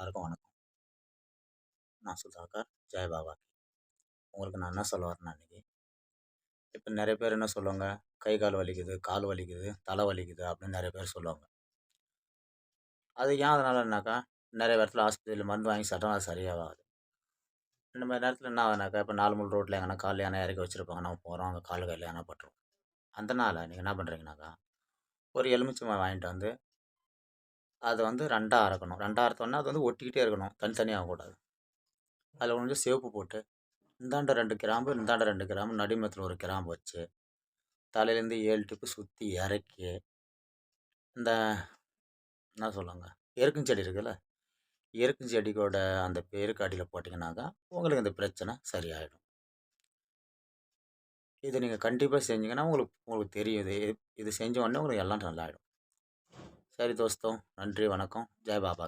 எல்லாருக்கும் வணக்கம். நான் சுதாகர். ஜெய் பாபா. உங்களுக்கு நான் என்ன சொல்ல வரேன்னா இன்னைக்கு, இப்போ நிறைய பேர் என்ன சொல்லுவாங்க, கை கால் வலிக்குது, கால் வலிக்குது, தலை வலிக்குது அப்படின்னு நிறைய பேர் சொல்லுவாங்க. அது ஏன் அதனாலனாக்கா, நிறைய இடத்துல ஆஸ்பத்திரியில் மருந்து வாங்கி சாப்பிட்டா அது சரியாகாது. இந்த மாதிரி நேரத்தில் என்ன ஆகுதுனாக்கா, இப்போ 4 முள் ரோட்டில் எங்கன்னா கால் யானை இறக்கி வச்சிருப்பாங்க. நம்ம போகிறோம், அங்கே கால் கையில் யானை பட்டுரும். அதனால நீங்கள் என்ன பண்ணுறீங்கனாக்கா, ஒரு எலுமிச்சம்பழம் வாங்கிட்டு வந்து அதை வந்து 2ஆ அறக்கணும். 2ஆ அறுத்தோம்னா அது வந்து ஒட்டிக்கிட்டே இருக்கணும், தனித்தனியாக ஆகக்கூடாது. அதில் கொஞ்சம் சிவப்பு போட்டு இந்தாண்ட 2 கிராம்பு, இந்தாண்ட 2 கிராம்பு, நடுமத்தில் ஒரு கிராம்பு வச்சு, தலையிலேருந்து 7 டிப்பு சுற்றி இறக்கி, இந்த என்ன சொல்லுவாங்க, எருக்கும் செடி இருக்குல்ல, எருக்கும் செடிக்கோட அந்த பேருக்கு அடியில் போட்டிங்கனாக்கா உங்களுக்கு இந்த பிரச்சனை சரியாயிடும். இதை நீங்கள் கண்டிப்பாக செஞ்சீங்கன்னா உங்களுக்கு உங்களுக்கு தெரியும். இது இது செஞ்ச உடனே உங்களுக்கு எல்லாம் நல்லாயிடும். சரி தோஸ்தோ, நன்றி, வணக்கம். ஜெய் பாபா.